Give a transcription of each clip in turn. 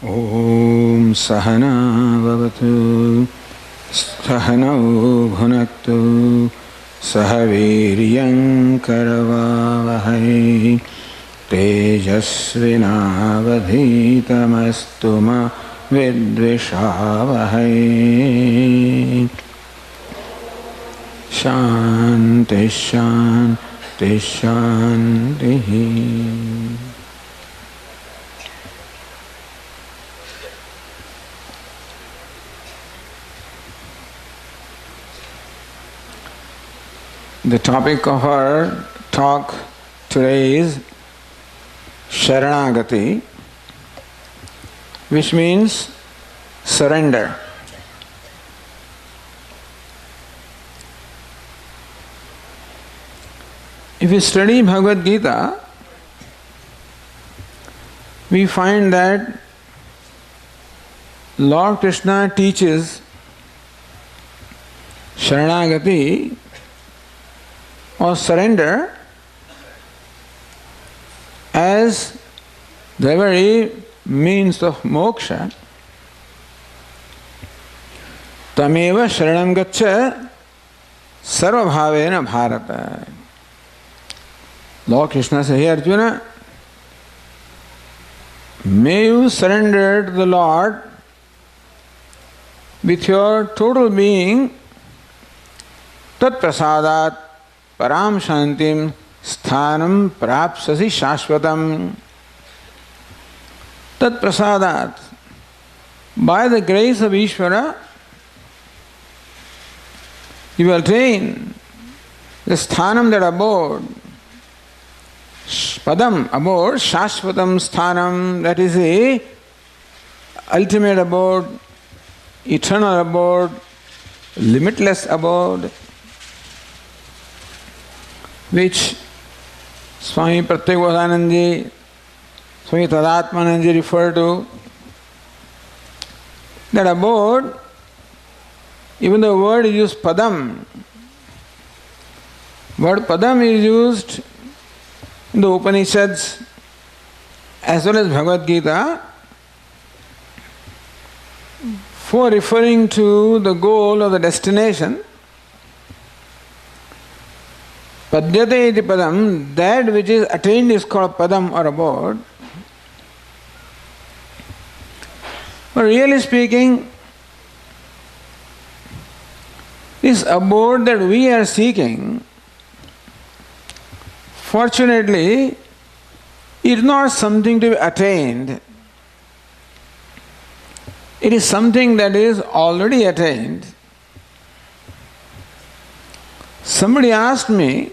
Om Sahana Vavatu Sahanau Bhunaktu Sahaviryam Karavavahai Tejasvinavadhitamastu ma Vidvishavahai. Shanti Shanti Shanti. The topic of our talk today is Saranagati, which means surrender. If we study Bhagavad Gita, we find that Lord Krishna teaches Saranagati or surrender as the very means of moksha. Tameva sharanam gaccha sarvabhavena bharata. Lord Krishna says, "Hey Arjuna, may you surrender to the Lord with your total being, tat prasadat param shantim sthanam prapsasi shashvatam." Tat prasadat, by the grace of Ishvara, you will attain the sthanam, that abode, padam, abode, shashvatam sthanam, that is the ultimate abode, eternal abode, limitless abode, which Swami Pratyekvasanandaji, Swami Viditatmananda referred to. That abode, even the word is used padam. Word padam is used in the Upanishads as well as Bhagavad Gita for referring to the goal or the destination. Padyate iti padam, that which is attained is called padam or abode. But really speaking, this abode that we are seeking, fortunately, is not something to be attained. It is something that is already attained. Somebody asked me,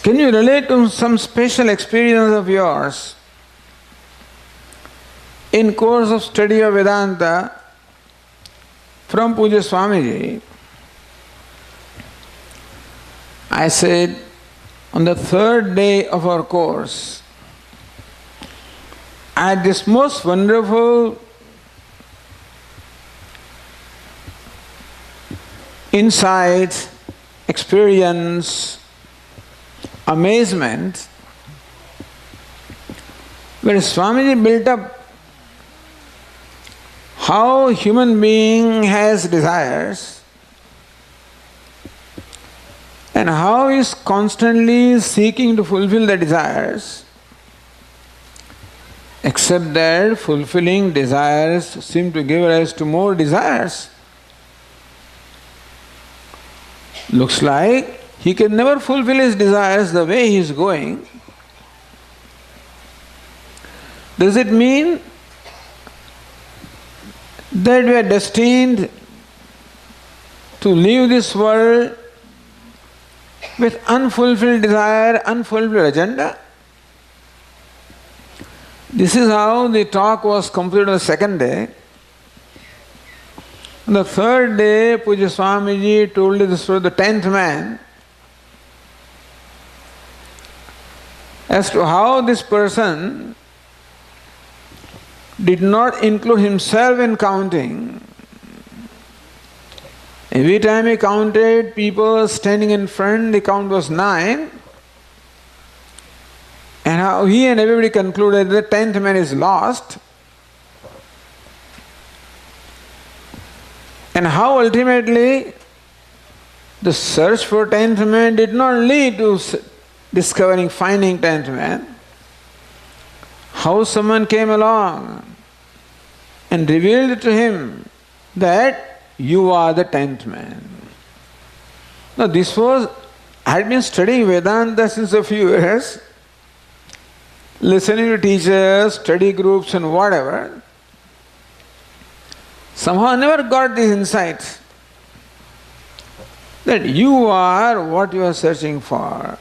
can you relate to some special experience of yours in course of study of Vedanta from Puja Swamiji? I said, on the third day of our course, I had this most wonderful insight, experience, amazement, where Swamiji built up how human being has desires and how he is constantly seeking to fulfill the desires, except that fulfilling desires seem to give rise to more desires. Looks like he can never fulfill his desires the way he is going. Does it mean that we are destined to leave this world with unfulfilled desire, unfulfilled agenda? This is how the talk was completed on the second day. On the third day, Puja Swamiji told the story of the 10th man, as to how this person did not include himself in counting. Every time he counted people standing in front, the count was 9. And how he and everybody concluded the 10th man is lost, and how ultimately the search for 10th man did not lead to discovering, finding 10th man. How someone came along and revealed to him that you are the 10th man. Now I had been studying Vedanta since a few years, listening to teachers, study groups and whatever. Somehow I never got these insights that you are what you are searching for.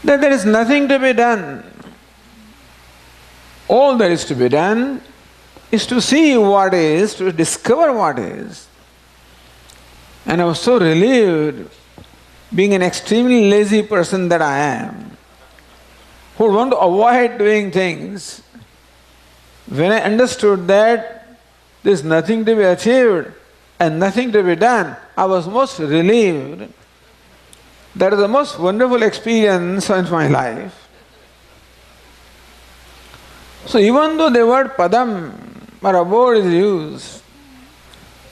That there is nothing to be done. All there is to be done is to see what is, to discover what is. And I was so relieved, being an extremely lazy person that I am, who would want to avoid doing things. When I understood that there is nothing to be achieved and nothing to be done, I was most relieved. That is the most wonderful experience of my life. So even though the word padam or abode is used,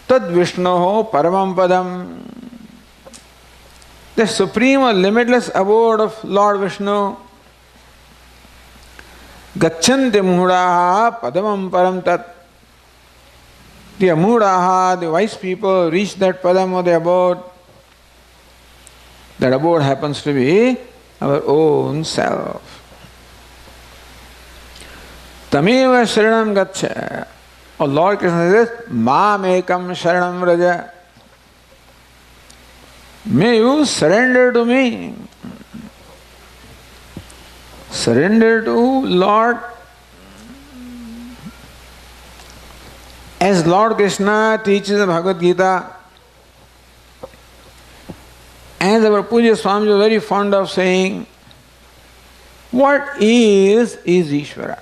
tad Vishnoho paramam padam, the supreme or limitless abode of Lord Vishnu, gacchante muhudaha padamam param tat. The amudaha, the wise people, reach that padam or the abode. That abode happens to be our own self. Tameva sharanam gaccha. Oh Lord Krishna says, Mam ekam sharanam vraja. May you surrender to me. Surrender to Lord. As Lord Krishna teaches the Bhagavad Gita, as our Puja Swami was very fond of saying, what is Ishvara.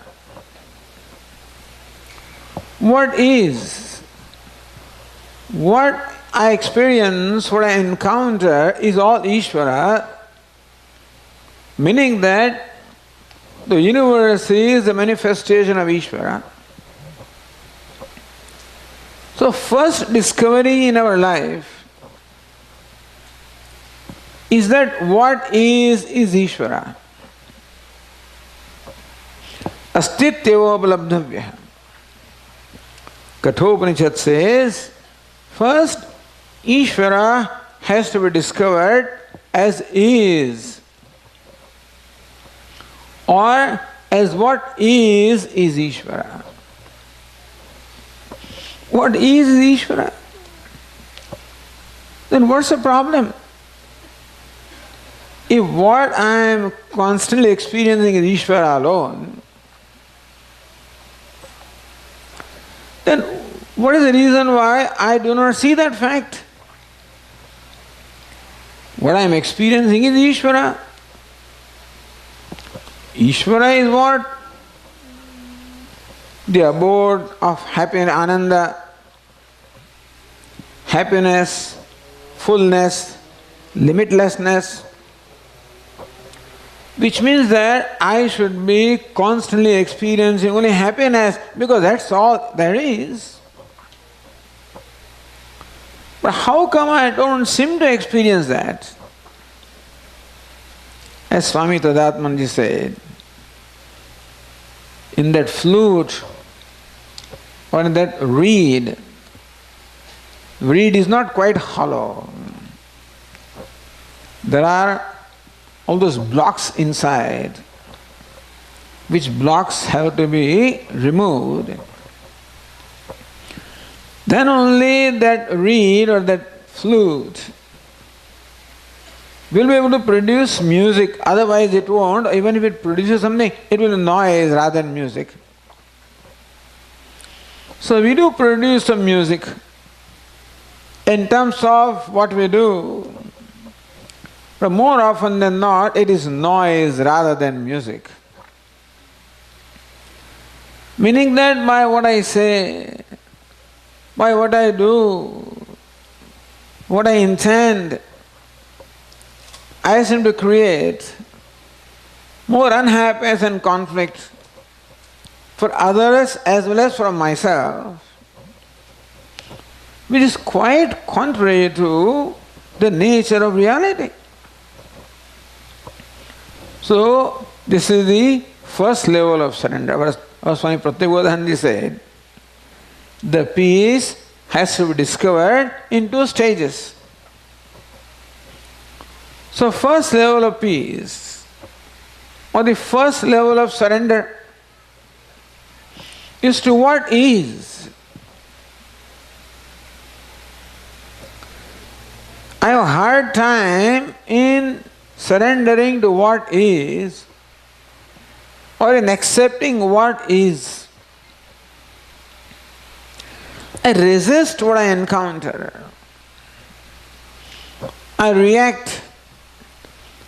What is? What I experience, what I encounter is all Ishvara, meaning that the universe is the manifestation of Ishvara. So first discovery in our life is that what is Ishvara. Astityavopalabdhavya. Kathopanishad says, first Ishvara has to be discovered as is, or as what is Ishvara. What is Ishvara? Then what's the problem? If what I am constantly experiencing is Ishvara alone, then what is the reason why I do not see that fact? What I am experiencing is Ishvara. Ishvara is what? The abode of happiness, ananda, happiness, fullness, limitlessness, which means that I should be constantly experiencing only happiness because that's all there is. But how come I don't seem to experience that? As Swami Viditatmananda said, in that flute or in that reed is not quite hollow. There are all those blocks inside, which blocks have to be removed. Then only that reed or that flute will be able to produce music, otherwise it won't. Even if it produces something, it will be noise rather than music. So we do produce some music. In terms of what we do, but more often than not, it is noise rather than music. Meaning that by what I say, by what I do, what I intend, I seem to create more unhappiness and conflict for others as well as for myself, which is quite contrary to the nature of reality. So, this is the first level of surrender. Our Swami Pratyabodhanandi said, the peace has to be discovered in 2 stages. So, first level of peace, or the first level of surrender, is to what is. I have a hard time in surrendering to what is, or in accepting what is. I resist what I encounter. I react.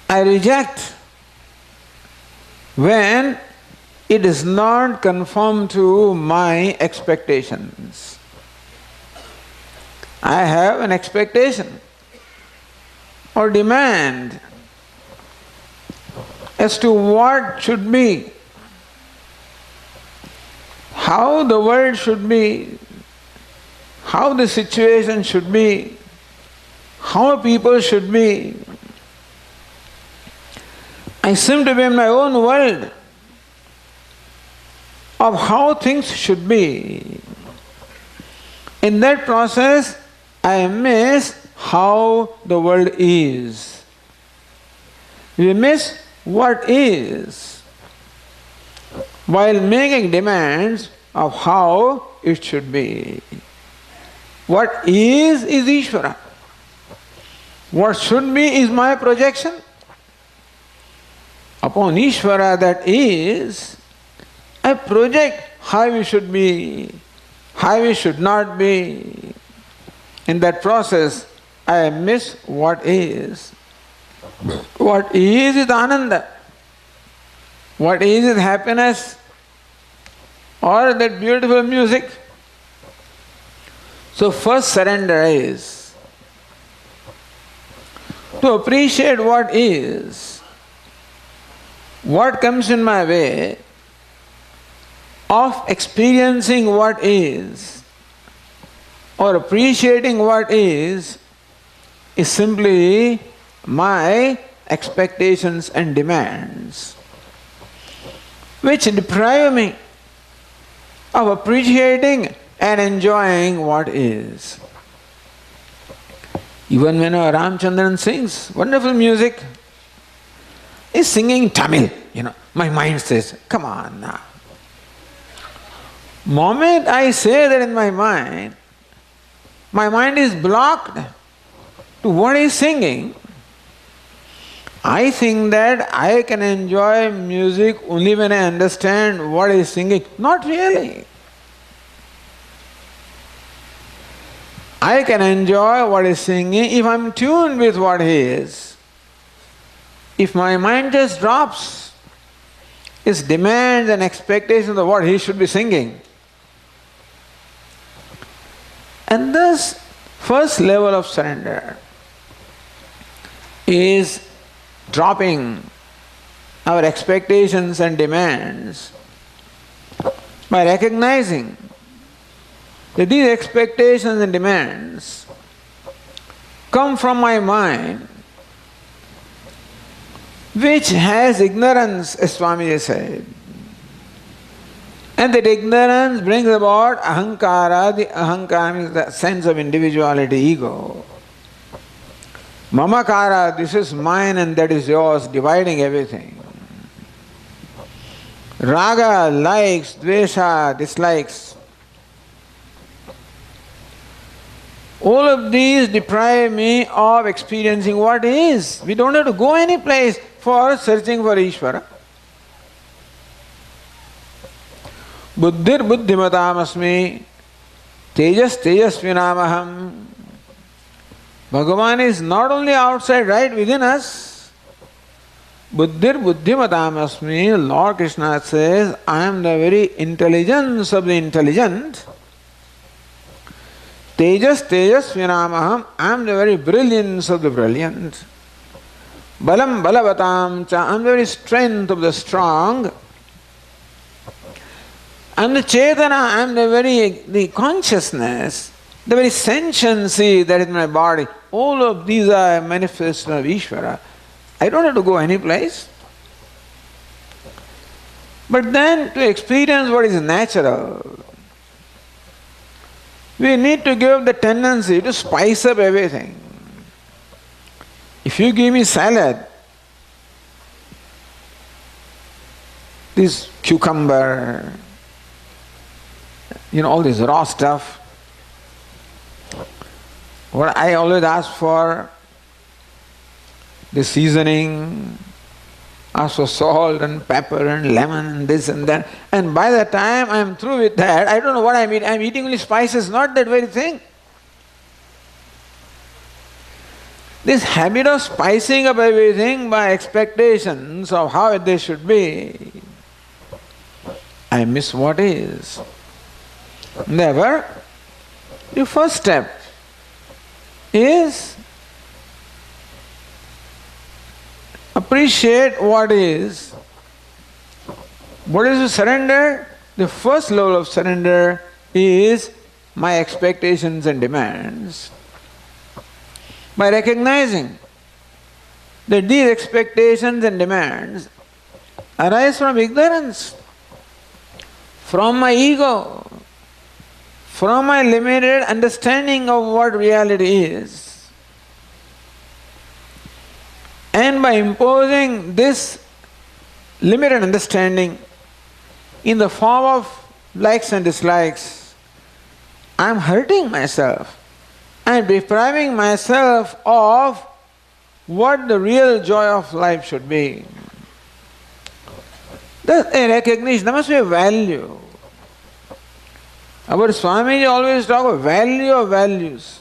I reject when it does not conform to my expectations. I have an expectation or demand as to what should be, how the world should be, how the situation should be, how people should be. I seem to be in my own world of how things should be. In that process, I miss how the world is. We miss what is while making demands of how it should be. What is Ishvara. What should be is my projection upon Ishvara that is. I project how we should be, how we should not be. In that process, I miss what is. What is Ananda. What is happiness, or that beautiful music. So first surrender is to appreciate what is, what comes in my way of experiencing what is or appreciating what is simply my expectations and demands, which deprive me of appreciating and enjoying what is. Even when Ramchandran sings wonderful music, he's singing Tamil, my mind says, come on now. Moment I say that in my mind is blocked to what he's singing. I think that I can enjoy music only when I understand what he's singing. Not really. I can enjoy what he's singing if I'm tuned with what he is. If my mind just drops his demands and expectations of what he should be singing. And thus, first level of surrender is dropping our expectations and demands by recognizing that these expectations and demands come from my mind, which has ignorance, as Swami said. And that ignorance brings about ahankara. The ahankara is the sense of individuality, ego. Mamakara, this is mine and that is yours, dividing everything. Raga, likes, dvesha, dislikes. All of these deprive me of experiencing what is. We don't have to go any place for searching for Ishvara. Buddhir buddhimatam tejas tejasvinamaham. Bhagavan is not only outside, right within us. Buddhir buddhimatam Lord Krishna says, I am the very intelligence of the intelligent. Tejas tejasvinamaham, I am the very brilliance of the brilliant. Balam balavatam cha, I am the very strength of the strong. I am the Chetana, I am the consciousness, the very sentiency that is in my body. All of these are manifestations of Ishvara. I don't have to go any place. But then to experience what is natural, we need to give up the tendency to spice up everything. If you give me salad, this cucumber, all this raw stuff, what I always ask for, the seasoning, ask for salt and pepper and lemon and this and that. And by the time I am through with that, I don't know what I'm eating. I'm eating only spices, not that very thing. This habit of spicing up everything by expectations of how they should be, I miss what is. Therefore, the first step is appreciate what is. What is to surrender? The first level of surrender is my expectations and demands. By recognizing that these expectations and demands arise from ignorance, from my ego, from my limited understanding of what reality is. And by imposing this limited understanding in the form of likes and dislikes, I am hurting myself. I am depriving myself of what the real joy of life should be. There's a recognition, there must be a value. Our Swami always talk of value of values.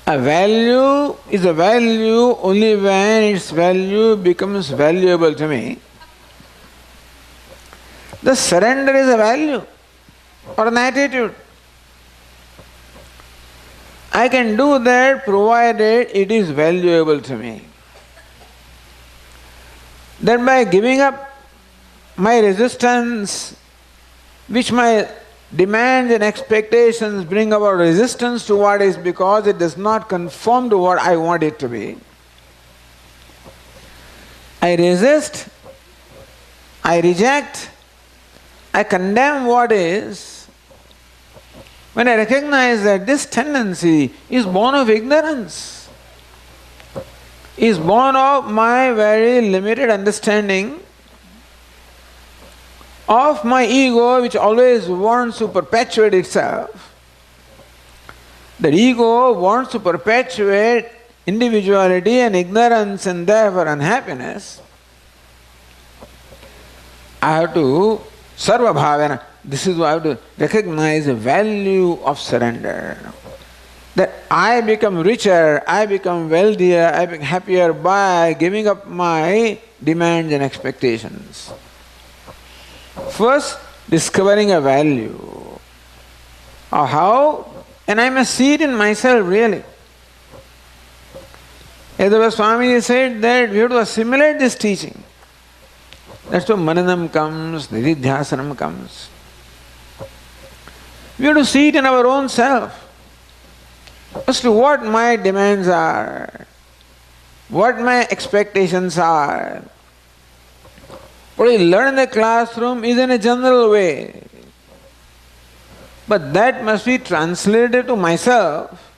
A value is a value only when its value becomes valuable to me. The surrender is a value or an attitude. I can do that provided it is valuable to me. That by giving up my resistance, which my demands and expectations bring about resistance to what is because it does not conform to what I want it to be. I resist, I reject, I condemn what is. When I recognize that this tendency is born of ignorance, is born of my very limited understanding of my ego, which always wants to perpetuate itself. The ego wants to perpetuate individuality and ignorance and therefore unhappiness. I have to sarva bhavana. This is why I have to recognize the value of surrender. That I become richer, I become wealthier, I become happier by giving up my demands and expectations. First, discovering a value of how, and I must see it in myself really. As the Swami said that we have to assimilate this teaching. That's why Mananam comes, Nididhyasanam comes. We have to see it in our own self. As to what my demands are, what my expectations are. What I learn in the classroom is in a general way. But that must be translated to myself.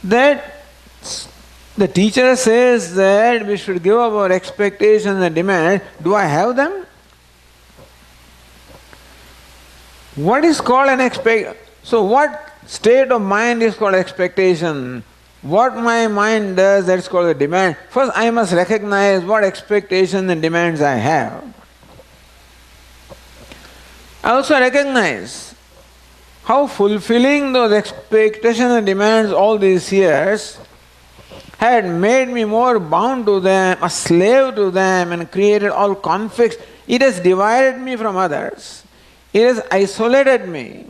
That the teacher says that we should give up our expectations and demands. Do I have them? What is called an expectation? So what state of mind is called expectation? What my mind does, that's called a demand. First I must recognize what expectations and demands I have. I also recognize how fulfilling those expectations and demands all these years had made me more bound to them, a slave to them, and created all conflicts. It has divided me from others. It has isolated me,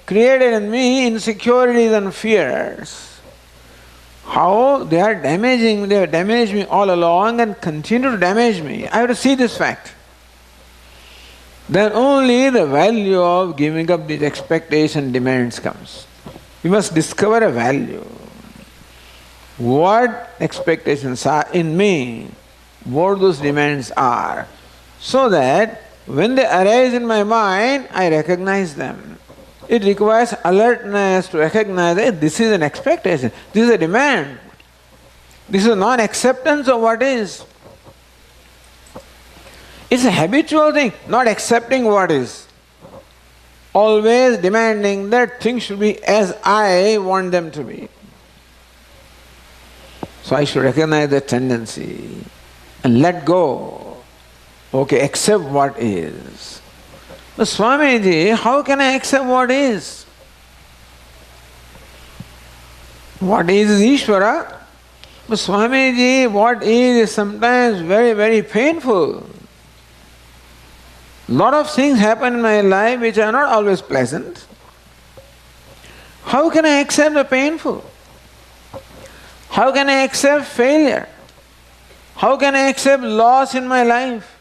created in me insecurities and fears. how they are damaging, they have damaged me all along and continue to damage me. I have to see this fact. Then only the value of giving up these expectation demands comes. We must discover a value. What expectations are in me, what those demands are, so that when they arise in my mind, I recognize them. It requires alertness to recognize that this is an expectation, this is a demand, this is a non-acceptance of what is. It's a habitual thing, not accepting what is. Always demanding that things should be as I want them to be. So I should recognize the tendency and let go. Okay, accept what is. But Swamiji, how can I accept what is? What is Ishvara? But Swamiji, what is sometimes very, very painful. Lot of things happen in my life which are not always pleasant. How can I accept the painful? How can I accept failure? How can I accept loss in my life?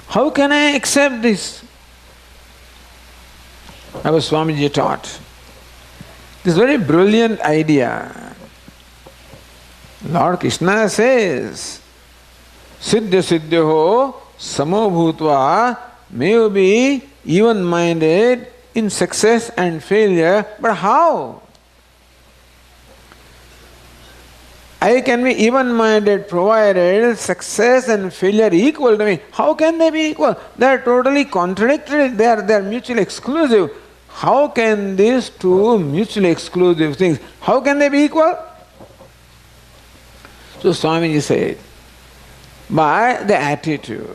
How can I accept this? Our Swamiji taught this very brilliant idea. Lord Krishna says, Siddhya Siddhyoho Samo Bhutva, may you be even-minded in success and failure, but how? I can be even-minded provided success and failure equal to me. How can they be equal? They are totally contradictory, they are mutually exclusive. How can these two mutually exclusive things, how can they be equal? So Swamiji said, by the attitude.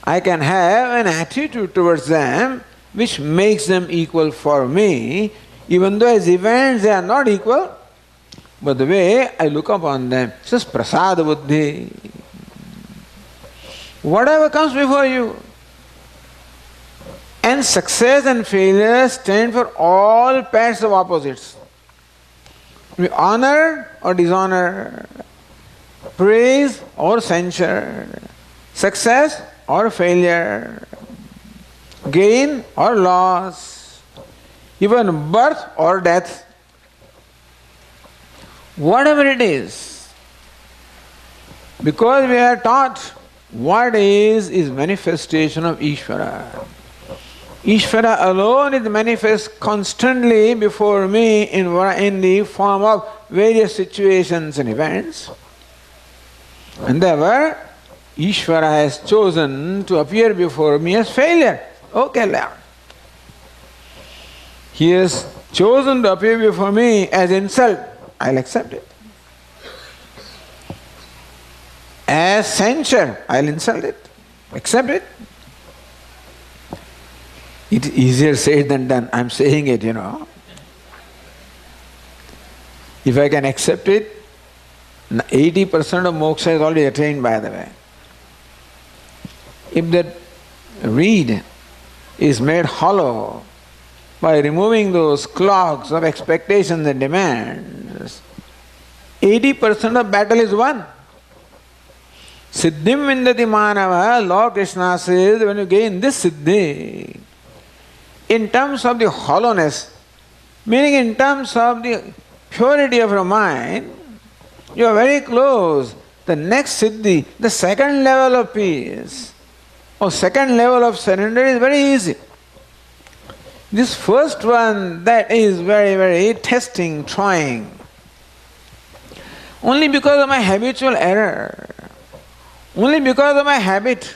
I can have an attitude towards them which makes them equal for me, even though as events they are not equal, but the way I look upon them, it's just prasada buddhi. Whatever comes before you. And success and failure stand for all pairs of opposites. Honor or dishonor, praise or censure, success or failure, gain or loss, even birth or death. Whatever it is, because we are taught what is manifestation of Ishvara. Ishvara alone is manifest constantly before me in the form of various situations and events. And therefore, Ishvara has chosen to appear before me as failure. Okay, Lord. He has chosen to appear before me as insult. I'll accept it. As censure, I'll insult it. Accept it. It's easier said than done. I'm saying it, you know. If I can accept it, 80% of moksha is already attained, by the way. If that reed is made hollow by removing those clogs of expectations and demands, 80% of battle is won. Siddhim vindati manava, Lord Krishna says, when you gain this siddhi, in terms of the hollowness, meaning in terms of the purity of your mind, you are very close. The next siddhi, the second level of peace, or second level of surrender is very easy. This first one, that is very, very testing, trying. Only because of my habitual error, only because of my habit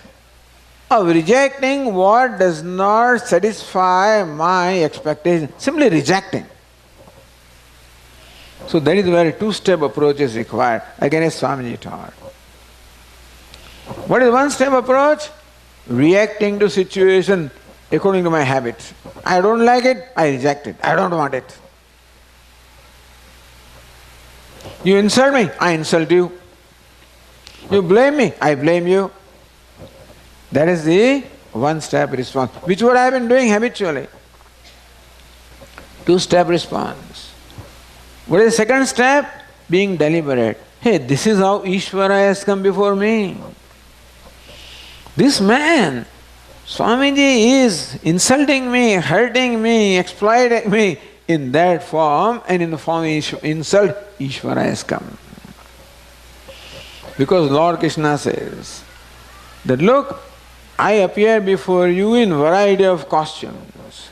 of rejecting what does not satisfy my expectation, simply rejecting. So that is where a two-step approach is required. Again, as Swamiji taught. What is one-step approach? Reacting to situation according to my habit. I don't like it, I reject it. I don't want it. You insult me, I insult you. You blame me, I blame you. That is the one-step response, which what I have been doing habitually. Two-step response. What is the second step? Being deliberate. Hey, this is how Ishvara has come before me. This man, Swamiji, is insulting me, hurting me, exploiting me in that form, and in the form of insult, Ishvara has come. Because Lord Krishna says that, look, I appear before you in variety of costumes.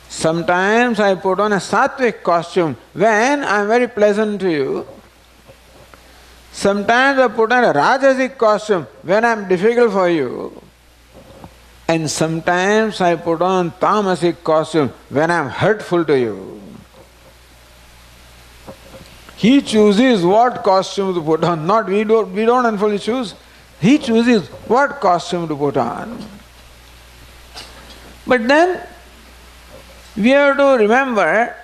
Sometimes I put on a sattvic costume when I am very pleasant to you. Sometimes I put on a rajasic costume when I am difficult for you. And sometimes I put on tamasic costume when I am hurtful to you. He chooses what costume to put on, not we don't unfully choose. He chooses what costume to put on. But then we have to remember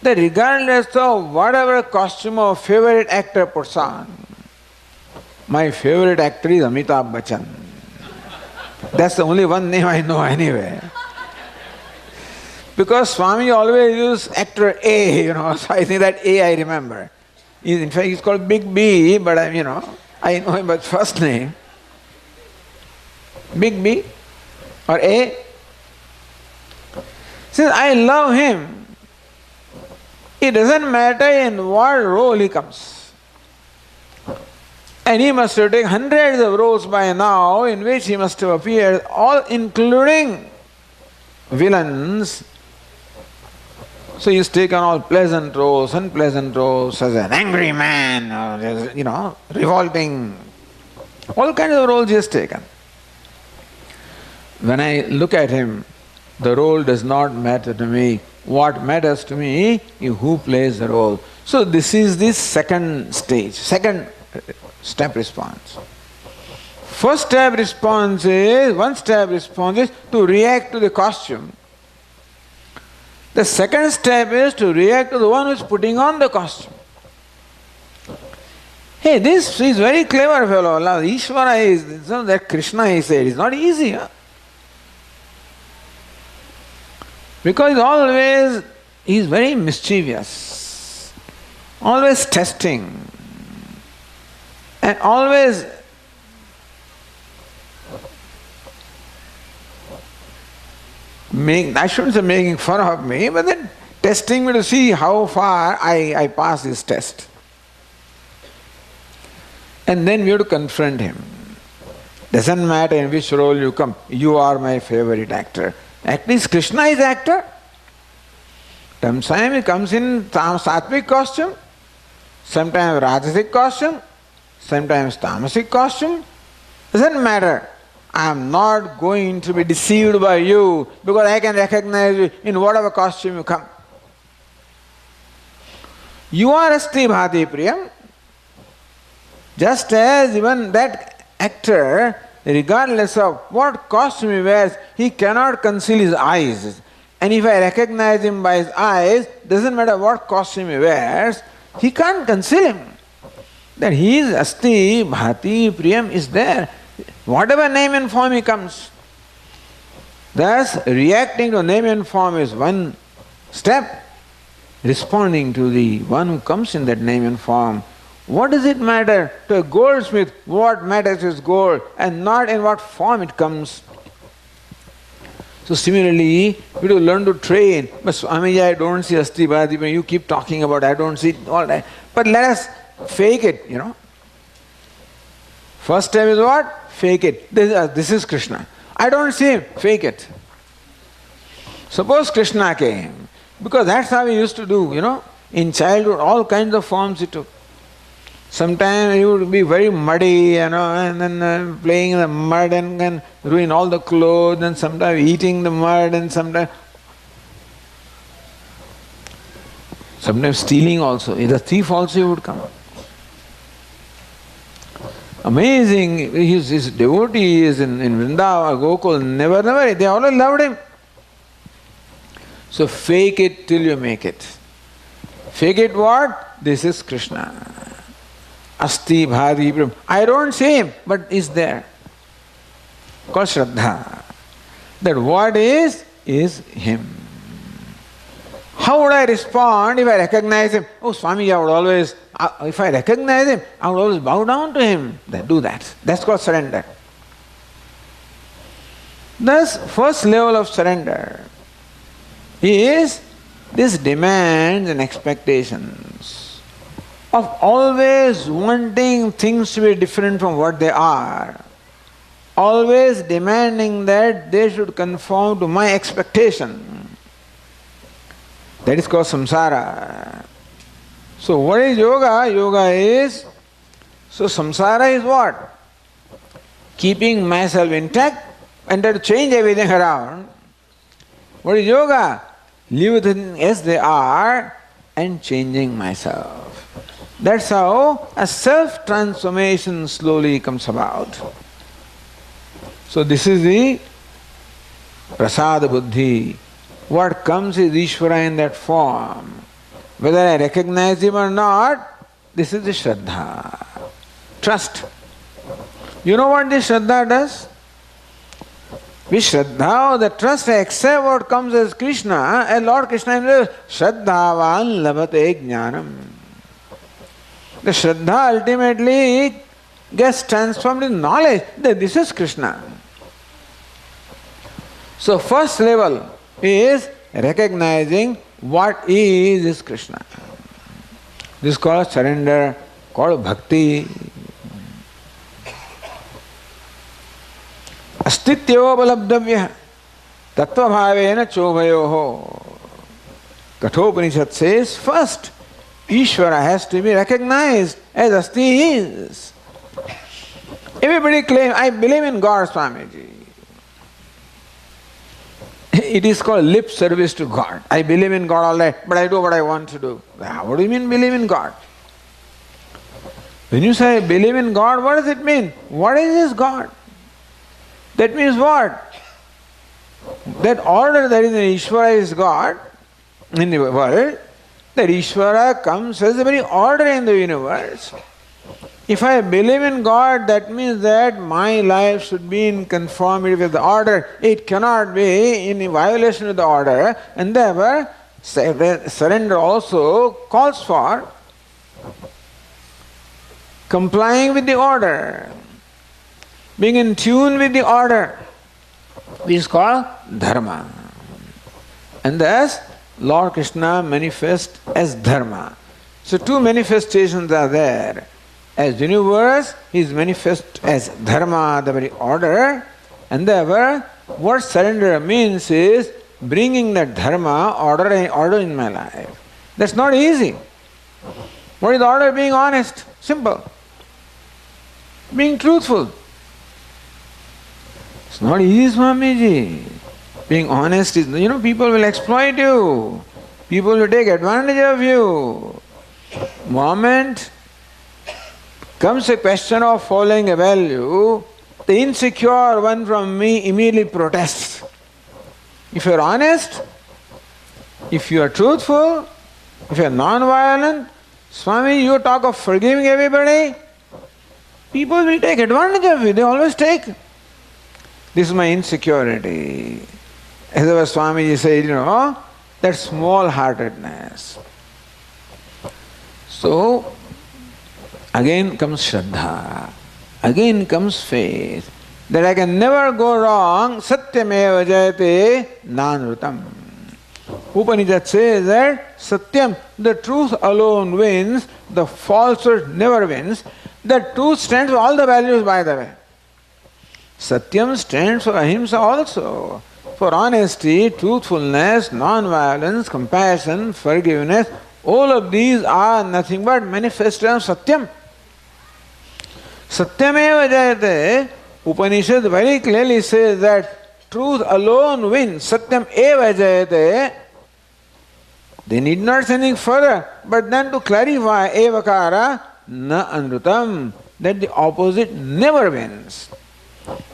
that regardless of whatever costume our favorite actor puts on, my favorite actor is Amitabh Bachchan. That's the only one name I know anyway. Because Swami always used actor A, so I think that A I remember. In fact, he's called Big B, but I know him by first name. Big B or A. Since I love him, it doesn't matter in what role he comes. And he must have taken hundreds of roles by now in which he must have appeared, all including villains. So he's taken all pleasant roles, unpleasant roles, as an angry man, or as, revolting. All kinds of roles he has taken. When I look at him, the role does not matter to me. What matters to me is who plays the role. So this is the second stage, second step response. First step response is, one step response is to react to the costume. The second step is to react to the one who is putting on the costume. Hey, this is very clever fellow. Ishvara is, that Krishna he said, it's not easy. Huh? Because he's very mischievous, always testing, and always I shouldn't say making fun of me, but then testing me to see how far I pass this test. And then we have to confront him. Doesn't matter in which role you come, you are my favorite actor. At least Krishna is actor. Sometimes he comes in sattvic costume, sometimes rajasic costume, sometimes tamasic costume. Doesn't matter. I am not going to be deceived by you because I can recognize you in whatever costume you come. You are asti bhati priyam. Just as even that actor, regardless of what costume he wears, he cannot conceal his eyes. And if I recognize him by his eyes, doesn't matter what costume he wears, he can't conceal him. That he is asti bhati priyam is there. Whatever name and form he comes. Thus, reacting to name and form is one step. Responding to the one who comes in that name and form. What does it matter to a goldsmith? What matters is gold and not in what form it comes. So similarly, we do learn to train. But Swamiji, I don't see asti bhati, you keep talking about I don't see all that. But let us fake it, First step is what? Fake it. This is Krishna. I don't see him. Fake it. Suppose Krishna came. Because that's how he used to do, In childhood, all kinds of forms he took. Sometimes he would be very muddy, and then playing in the mud and ruin all the clothes, and sometimes eating the mud, and sometimes stealing also. The thief also he would come. Amazing, his devotees in Vrindavan, Gokul, never, they all loved him. So fake it till you make it. Fake it what? This is Krishna. Asti bhati prem. I don't see him, but he's there. Called Shraddha. That what is him. How would I respond if I recognize him? Oh, Swami, I would always, if I recognize him, I would always bow down to him. Do that. That's called surrender. Thus, first level of surrender is this demands and expectations of always wanting things to be different from what they are, always demanding that they should conform to my expectation. That is called samsara. So what is yoga? Yoga is, so samsara is what? Keeping myself intact and try to change everything around. What is yoga? Live with things as they are and changing myself. That's how a self-transformation slowly comes about. So this is the prasada buddhi. What comes is Ishvara in that form. Whether I recognize him or not, this is the Shraddha. Trust. You know what this Shraddha does? With Shraddha, the trust, I accept what comes as Krishna, and Lord Krishna says, Shraddhavan labhate jnanam. The Shraddha ultimately gets transformed in knowledge that this is Krishna. So first level is recognizing what is Krishna. This is called surrender, called bhakti. Astityovalabdavya tattvabhavena chobhayoho. Kathopanishad says first Ishvara has to be recognized as Asti is. Everybody claims, I believe in God, Swamiji. It is called lip service to God. I believe in God all right, but I do what I want to do. What do you mean believe in God? When you say believe in God, what does it mean? What is this God? That means what? That order that is in Ishvara is God in the world. That Ishvara comes as the very order in the universe. If I believe in God, that means that my life should be in conformity with the order. It cannot be in violation of the order. And therefore, surrender also calls for complying with the order, being in tune with the order, which is called dharma. And thus, Lord Krishna manifests as dharma. So two manifestations are there. As universe, he is manifest as dharma, the very order. And therefore, what surrender means is bringing that dharma, order in my life. That's not easy. What is the order? Being honest. Simple. Being truthful. It's not easy, Swamiji. Being honest is, people will exploit you. People will take advantage of you. Moment comes a question of following a value, the insecure one from me immediately protests. If you are honest, if you are truthful, if you are non-violent, Swami, you talk of forgiving everybody, people will take advantage of you. They always take. This is my insecurity. As our Swamiji said, that small-heartedness. So, again comes Shraddha. Again comes faith. That I can never go wrong. Satyameva jayate nanrutam. Upanishad says that Satyam, the truth alone wins, the falsehood never wins. The truth stands for all the values, by the way. Satyam stands for ahimsa also. For honesty, truthfulness, non-violence, compassion, forgiveness, all of these are nothing but manifestations of Satyam. Satyameva jayate, Upanishad very clearly says that truth alone wins. Satyam eva jayate. They need not say anything further, but then to clarify, evakara na anrutam, that the opposite never wins.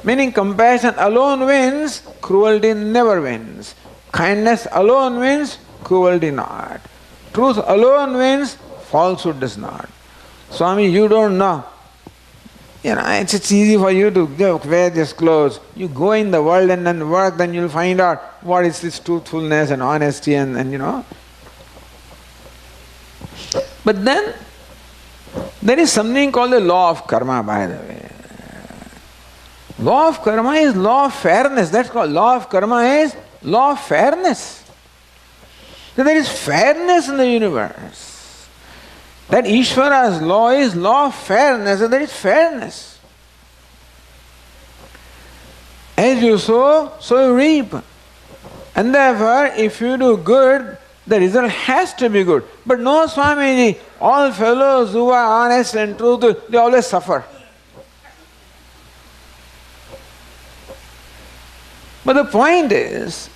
Meaning compassion alone wins, cruelty never wins. Kindness alone wins, cruelty not. Truth alone wins, falsehood does not. Swami, you don't know. It's easy for you to wear this clothes. You go in the world and then work, then you'll find out what is this truthfulness and honesty and But then there is something called the law of karma, by the way. Law of karma is law of fairness. That's called law of karma is law of fairness. So there is fairness in the universe. That Ishvara's law is law of fairness, and there is fairness. As you sow, so you reap. And therefore, if you do good, the result has to be good. But no, Swamiji, all fellows who are honest and truthful, they always suffer. But the point is,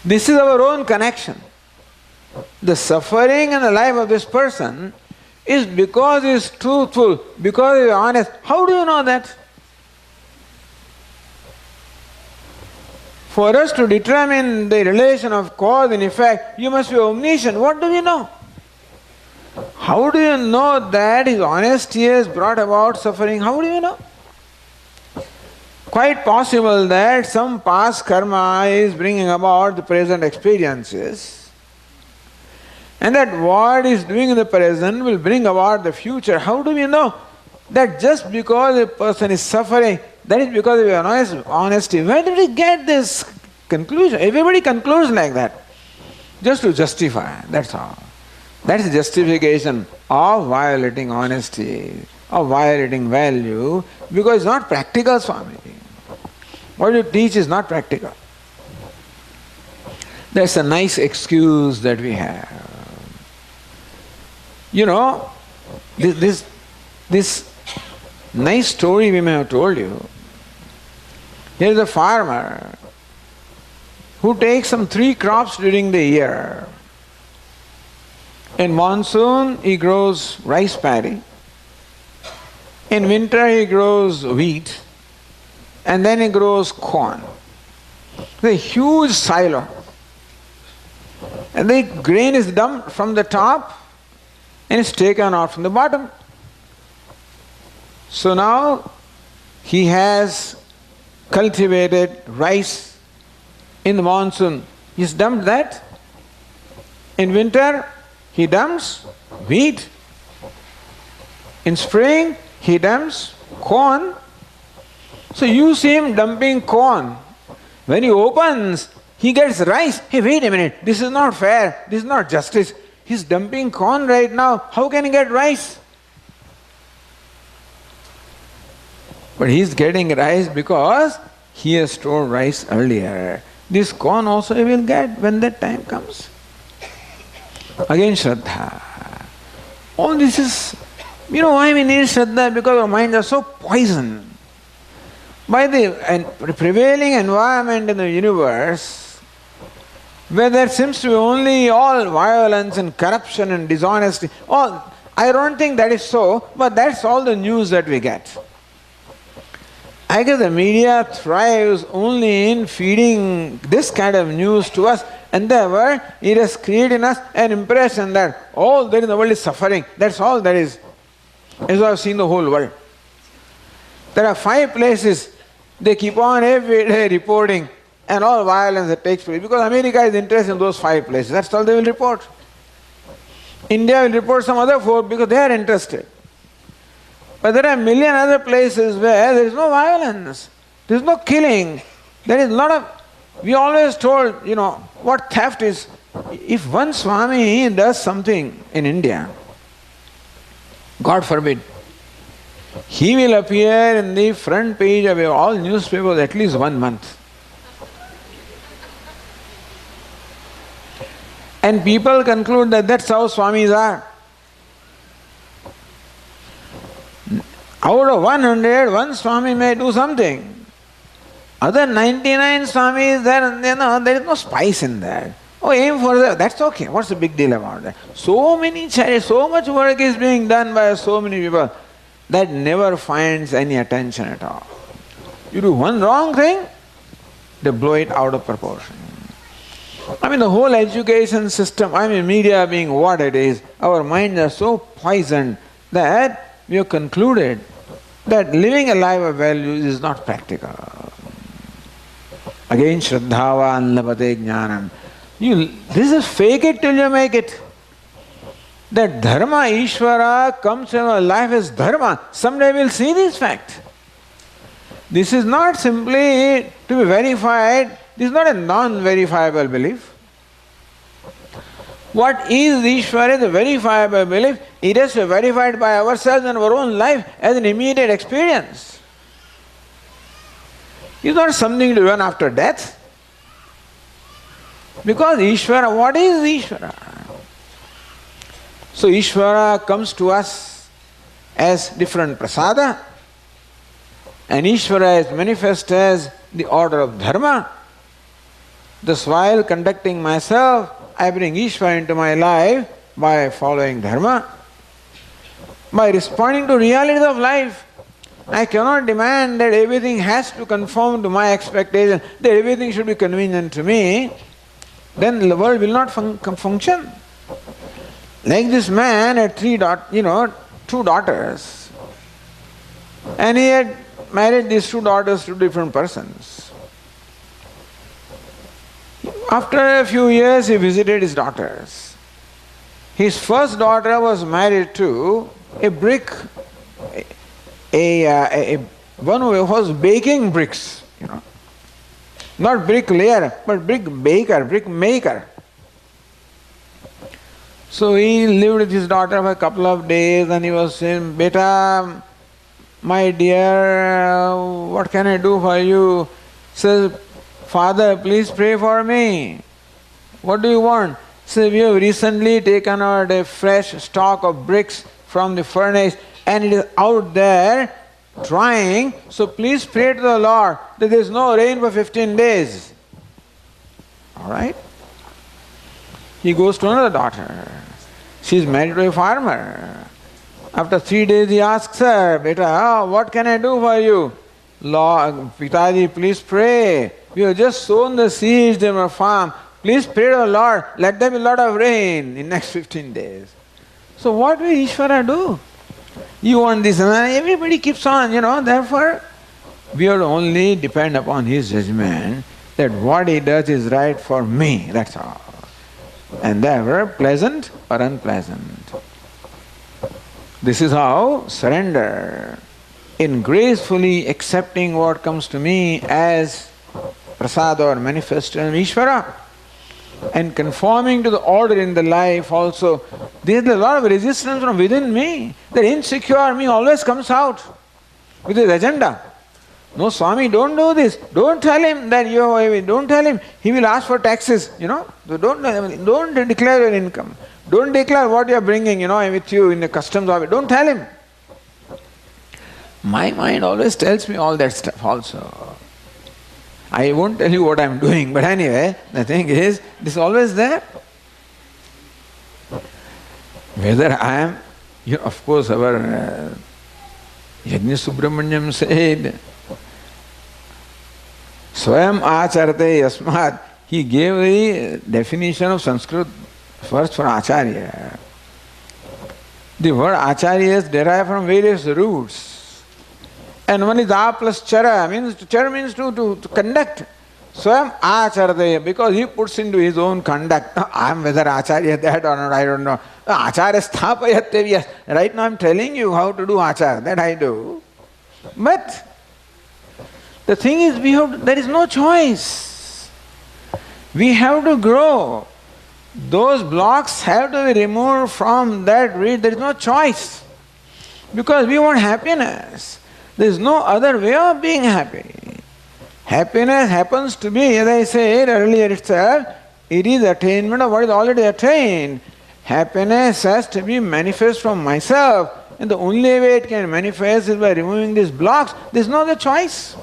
this is our own connection. The suffering in the life of this person is because he is truthful, because he is honest. How do you know that? For us to determine the relation of cause and effect, you must be omniscient. What do we know? How do you know that his honesty has brought about suffering? How do you know? Quite possible that some past karma is bringing about the present experiences, and that what is doing in the present will bring about the future. How do we know that just because a person is suffering, that is because of honesty? Where did we get this conclusion? Everybody concludes like that, just to justify, that's all. That is justification of violating honesty, of violating value, because it's not practical, Swami. What you teach is not practical. That's a nice excuse that we have. You know, this nice story we may have told you. Here is a farmer who takes some 3 crops during the year. In monsoon, he grows rice paddy. In winter, he grows wheat. And then he grows corn. It's a huge silo. And the grain is dumped from the top and it's taken out from the bottom. So now he has cultivated rice in the monsoon. He's dumped that. In winter, he dumps wheat. In spring, he dumps corn. So you see him dumping corn. When he opens, he gets rice. Hey, wait a minute, this is not fair, this is not justice. He's dumping corn right now, how can he get rice? But he's getting rice because he has stored rice earlier. This corn also he will get when that time comes. Again, Shraddha. All this is, you know why we need Shraddha? Because our minds are so poisoned by the prevailing environment in the universe, where there seems to be only all violence and corruption and dishonesty. I don't think that is so, but that's all the news that we get. I guess the media thrives only in feeding this kind of news to us, and therefore it has created in us an impression that all there in the world is suffering. That's all there is. As I have seen the whole world. There are 5 places they keep on every day reporting and all violence that takes place, because America is interested in those 5 places. That's all they will report. India will report some other 4 because they are interested. But there are a million other places where there is no violence, there is no killing, there is a lot of... We always told, what theft is. If one Swami does something in India, God forbid, he will appear in the front page of all newspapers at least 1 month. And people conclude that that's how Swamis are. Out of 100, one Swami may do something. Other 99 Swamis, there is no spice in that. Aim for that. That's okay. What's the big deal about that? So many charities, so much work is being done by so many people that never finds any attention at all. You do one wrong thing, they blow it out of proportion. The whole education system, media being what it is, our minds are so poisoned that we have concluded that living a life of values is not practical. Again, Shraddhavan labate jnanam. This is fake it till you make it. that dharma, Ishvara comes in our life as dharma. Someday we'll see this fact. This is not simply to be verified, this is not a non-verifiable belief. What is Ishvara is a verifiable belief. It has to be verified by ourselves in our own life as an immediate experience. It's not something to be done after death. Because Ishvara, what is Ishvara? So Ishvara comes to us as different prasada, and Ishvara is manifest as the order of dharma. Thus, while conducting myself, I bring Ishvara into my life by following dharma, by responding to realities of life. I cannot demand that everything has to conform to my expectation, that everything should be convenient to me. Then the world will not function. Like this man had two daughters, and he had married these two daughters to different persons. After a few years, he visited his daughters. His first daughter was married to a one who was baking bricks, Not bricklayer, but brick maker. So he lived with his daughter for a couple of days and he was saying, "Beta, my dear, what can I do for you?" Says, "Father, please pray for me." "What do you want?" Says, "We have recently taken out a fresh stock of bricks from the furnace and it is out there drying, so please pray to the Lord that there is no rain for 15 days. All right? He goes to another daughter. She is married to a farmer. After 3 days he asks her, "Beta, what can I do for you?" "Lord, Pitaji, please pray. We have just sown the seeds in our farm. Please pray to the Lord, let there be a lot of rain in next 15 days. So what will Ishvara do? You want this, and everybody keeps on, therefore we have to only depend upon his judgment that what he does is right for me, that's all. And therefore, pleasant or unpleasant. This is how surrender, in gracefully accepting what comes to me as prasada or manifestation of Ishvara, and conforming to the order in the life also. There is a lot of resistance from within me. The insecure me always comes out with his agenda. "No, Swami, don't do this. Don't tell him that don't tell him. He will ask for taxes, So don't declare your income. Don't declare what you are bringing, with you in the customs office. Don't tell him." My mind always tells me all that stuff also. I won't tell you what I am doing, but anyway, the thing is, this is always there. Whether I am, of course, our Yajna Subramanyam said, Swayam acharate yasmat. He gave the definition of Sanskrit first for Acharya. The word Acharya is derived from various roots. And one is A plus Chara, means to conduct. Swayam Acharya, because he puts into his own conduct. I am whether Acharya that or not, I don't know. Acharya Sthapayate, yes. Right now I am telling you how to do Acharya, that I do. But the thing is, there is no choice. We have to grow. Those blocks have to be removed from that reed. There is no choice. Because we want happiness. There is no other way of being happy. Happiness happens to be, as I said earlier itself, it is attainment of what is already attained. Happiness has to be manifest from myself, and the only way it can manifest is by removing these blocks. There is no other choice.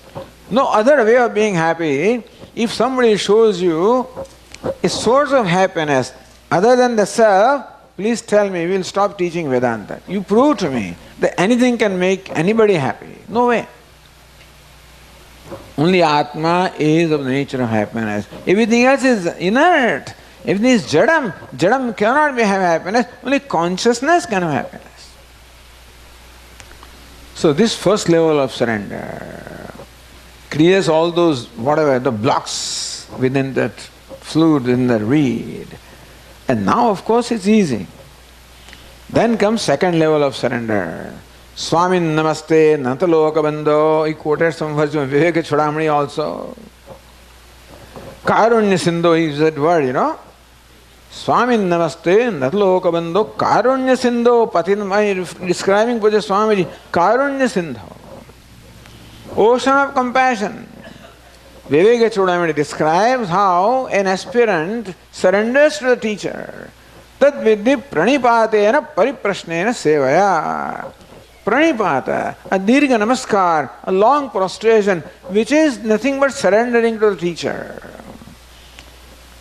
No other way of being happy. If somebody shows you a source of happiness other than the self, please tell me, we will stop teaching Vedanta. You prove to me that anything can make anybody happy. No way. Only Atma is of the nature of happiness. Everything else is inert. Everything is Jadam. Jadam cannot have happiness. Only consciousness can have happiness. So this first level of surrender clears all those, the blocks within that fluid, in the reed. And now, of course, it's easy. Then comes second level of surrender. Swami Namaste Nataloka Bando. He quoted some verse of Viveka Chudamani also. Karunya Sindhu is that word, you know. Swami Namaste Nataloka Bando. Karunya Sindhu. Patin, describing Puja Swamiji. Karunya Sindhu. Ocean of compassion. Viveka Chudamani describes how an aspirant surrenders to the teacher. Tat vidhi pranipatena pariprashnena sevaya. Pranipata, a dirgha namaskar, a long prostration, which is nothing but surrendering to the teacher.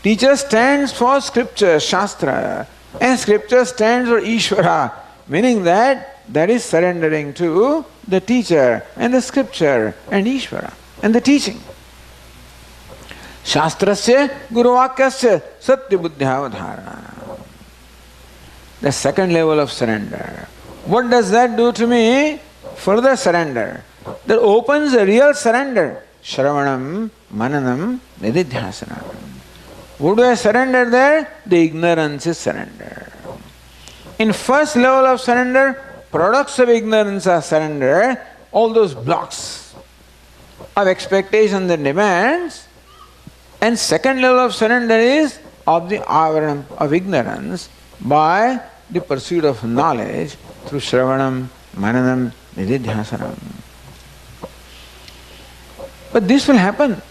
Teacher stands for scripture, shastra, and scripture stands for Ishvara, meaning that is surrendering to the teacher and the scripture and Ishvara and the teaching. Shastrasya guruvakyasya satya buddhyavadharana. The second level of surrender. What does that do to me? Further surrender. That opens a real surrender. Shravanam, mananam, nididhyasanam. What do I surrender there? The ignorance is surrender. In first level of surrender, products of ignorance are surrender. All those blocks of expectations and demands. And second level of surrender is of the avaram of ignorance by the pursuit of knowledge through Shravanam, Mananam, Nididhyasanam. But this will happen.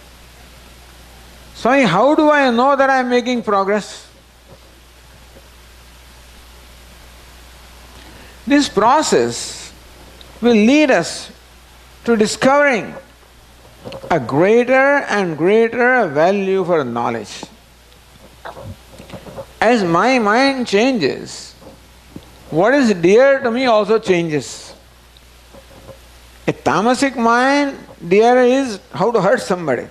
So how do I know that I am making progress? This process will lead us to discovering a greater and greater value for knowledge. As my mind changes, what is dear to me also changes. A tamasic mind, dear is how to hurt somebody.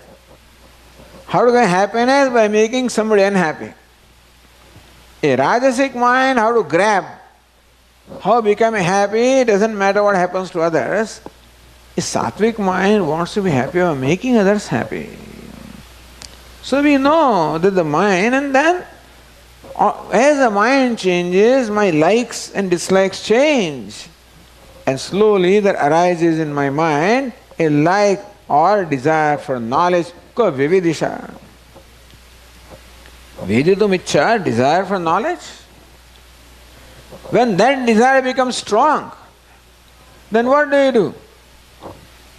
How to get happiness? By making somebody unhappy. A rajasic mind, how to grab. How become happy, doesn't matter what happens to others. A sattvic mind wants to be happy by making others happy. So we know that the mind, and then as the mind changes, my likes and dislikes change. And slowly there arises in my mind a like or desire for knowledge called vividisha. Viditatmananda, desire for knowledge. When that desire becomes strong, then what do?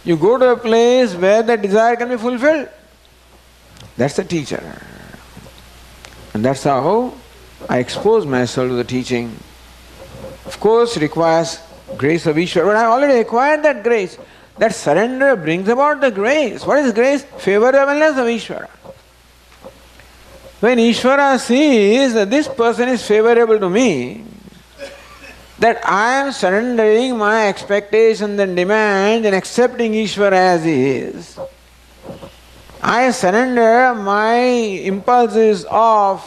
You go to a place where that desire can be fulfilled. That's the teacher. And that's how I expose myself to the teaching. Of course, it requires grace of Ishvara, but I already acquired that grace. That surrender brings about the grace. What is grace? Favorableness of Ishvara. When Ishvara sees that this person is favorable to me, that I am surrendering my expectations and demands and accepting Ishvara as he is, I surrender my impulses of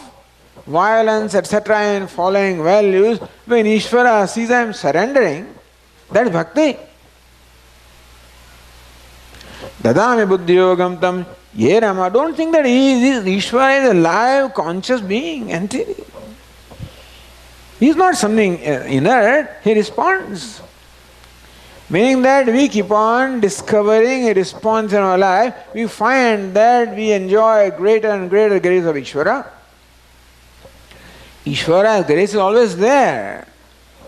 violence, etc., and following values. When Ishvara sees I am surrendering, that is bhakti. Dadami buddhiyogam tam ye rama. Don't think that Ishvara is a live, conscious being, entity. He is not something inert, he responds. Meaning that we keep on discovering a response in our life, we find that we enjoy greater and greater grace of Ishvara. Ishvara's grace is always there.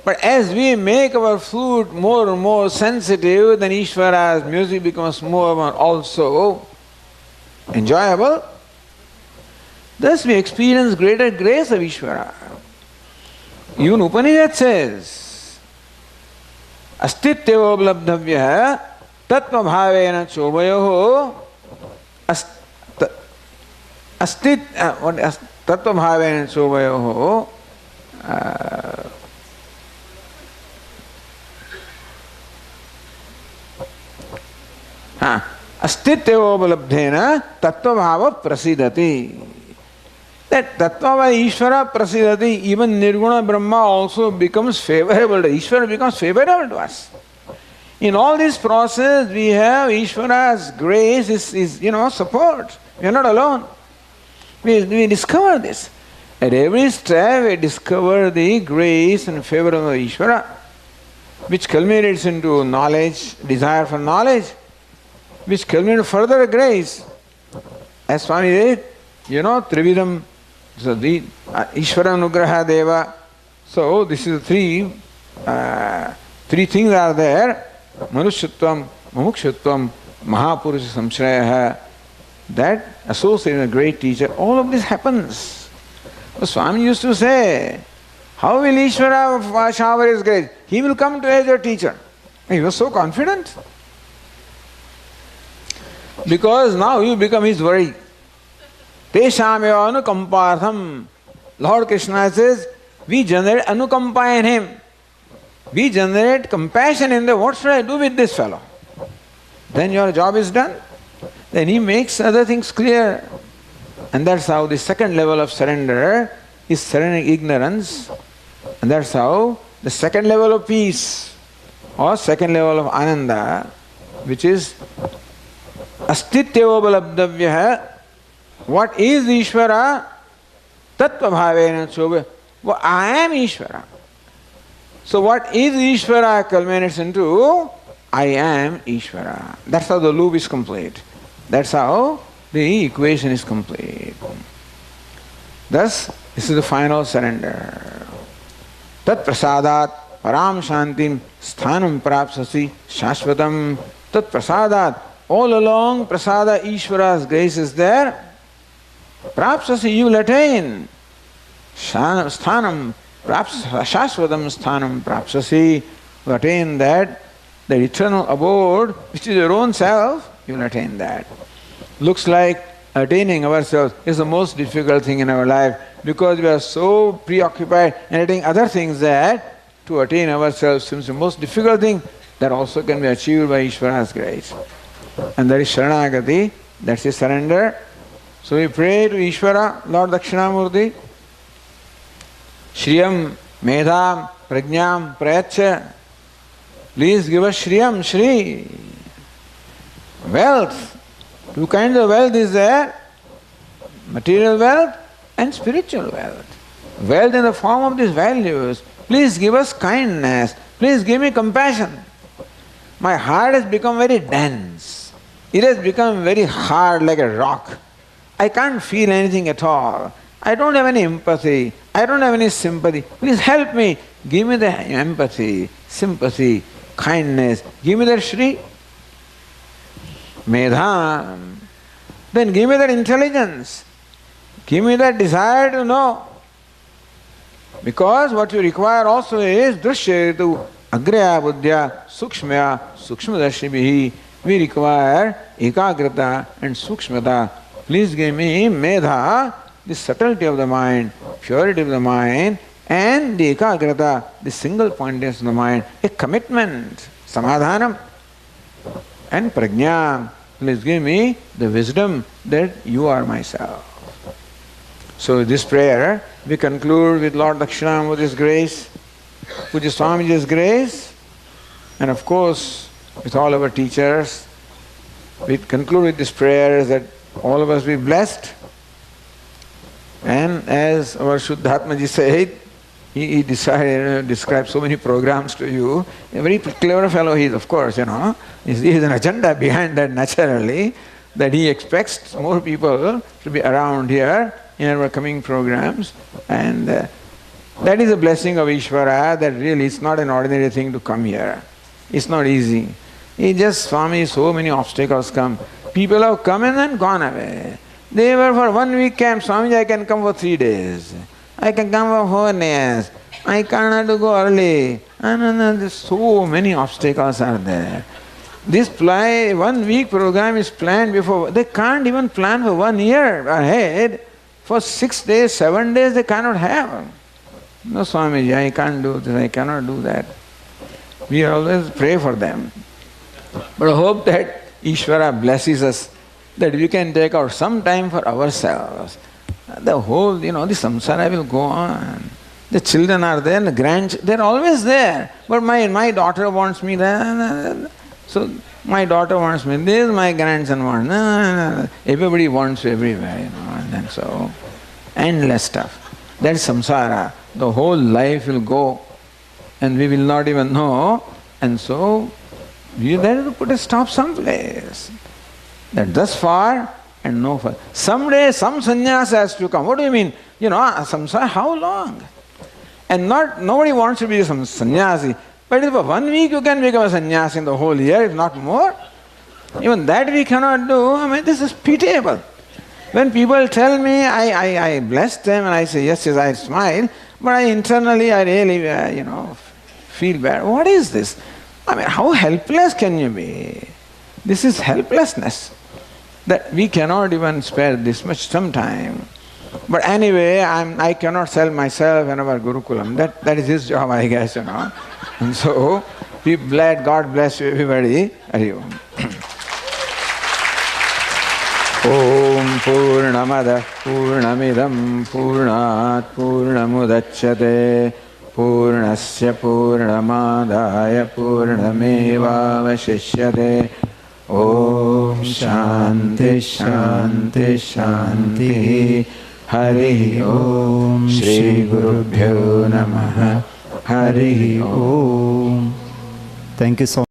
But as we make our flute more and more sensitive, then Ishvara's music becomes more and more also enjoyable. Thus we experience greater grace of Ishvara. Even Upanishad says, Astitya oblabdhavya tattva bhavena chobayoho tattva bhavena chobayoho astitya oblabdhena tattva bhava prasidati. That tattva by Ishvara prasidati, even Nirguna Brahma also becomes favorable to Ishvara, becomes favorable to us. In all this process, we have Ishvara's grace is support. We are not alone. We discover this. At every step we discover the grace and favor of Ishvara, which culminates into knowledge, desire for knowledge, which culminates further grace. As Swami said, Trividam, so the Ishvara Anugraha Deva. So this is three things are there: Manushyatvam, Mumukshutvam, Mahapurusha Samshrayaha, that associate with a great teacher. All of this happens. So Swami used to say, how will Ishvara shower his grace? He will come to as your teacher. He was so confident. Because now you become his worry. Teshameva anukampartham. Lord Krishna says, we generate anukampa in him. We generate compassion in them. What should I do with this fellow? Then your job is done. Then he makes other things clear. And that's how the second level of surrender is surrendering ignorance. And that's how the second level of peace or second level of ananda, which is astityobalabdavya, what is Ishvara? Tattva bhavena chobha. Well, I am Ishvara. So what is Ishvara culminates into I am Ishvara. That's how the loop is complete. That's how the equation is complete. Thus, this is the final surrender. Tat prasadat param shantim sthanam prapsasi shashvatam. Tat prasadat. All along prasada Ishvara's grace is there. Prapsasi, you will attain. Sthanam shashvatam sthanam prapsasi. You attain that, the eternal abode, which is your own self, you will attain that. Looks like attaining ourselves is the most difficult thing in our life because we are so preoccupied in attaining other things that to attain ourselves seems the most difficult thing that also can be achieved by Ishvara's grace. And that is Saranagati, that's his surrender. So we pray to Ishvara, Lord Dakshinamurti, Shriyam, Medham, Prajnam, Prayacha. Please give us Shriyam, Shri. Wealth. Two kinds of wealth is there: material wealth and spiritual wealth. Wealth in the form of these values. Please give us kindness. Please give me compassion. My heart has become very dense. It has become very hard like a rock. I can't feel anything at all. I don't have any empathy. I don't have any sympathy. Please help me. Give me the empathy, sympathy, kindness. Give me that Shri. Medham. Then give me that intelligence. Give me that desire to know. Because what you require also is drishyetu agraya buddhya sukshmaya sukshmadarshibhihi. We require ekagrata and sukshmata. Please give me medha, the subtlety of the mind, purity of the mind, and the ekagrata, the single pointedness of the mind, a commitment, samadhanam. And prajna, please give me the wisdom that you are myself. So this prayer, we conclude with Lord Dakshinamurti's grace, Puja Swamiji's grace, and of course with all our teachers. We conclude with this prayer that all of us be blessed. And as our Shuddhatmaji said, he decided, described so many programs to you. A very clever fellow he is, of course, He has an agenda behind that naturally, that he expects more people to be around here in our coming programs. And that is a blessing of Ishvara, that really it's not an ordinary thing to come here. It's not easy. It just, Swami, so many obstacles come. People have come and then gone away. They were for 1 week camp. Swami, I can come for 3 days. I can come for 4 days. I cannot go early. And so many obstacles are there. This 1 week program is planned before. They can't even plan for 1 year ahead. For 6 days, 7 days they cannot have. No, Swamiji, I can't do this, I cannot do that. We always pray for them. But I hope that Ishvara blesses us, that we can take out some time for ourselves. The whole, the samsara will go on. The children are there, and the grandchildren, they're always there. But my daughter wants me there. So my daughter wants me this, my grandson wants. Everybody wants everywhere, and then so endless stuff. That's samsara. The whole life will go and we will not even know. And so, you have to put a stop someplace. That thus far and no further. Someday some sannyas has to come. What do you mean? Samsara, how long? And nobody wants to be some sannyasi. But if for 1 week you can become a sannyasi in the whole year, if not more. Even that we cannot do. I mean, this is pitiable. When people tell me, I bless them and I say, yes, I smile, but internally I really, feel bad. What is this? I mean, how helpless can you be? This is helplessness. That we cannot even spare this much time. But anyway, I cannot sell myself in our Gurukulam. That is his job, I guess, And so, be glad, God bless you, everybody. Hari Om. Om Purnamada Purnamidam Purnat Purnamudachyate Purnasya Purnamadaya Purnameva Vashishyate. Om Shanti Shanti Shanti. Hari Om. Shri Gurubhyo Namaha. Hari Om. Thank you so much.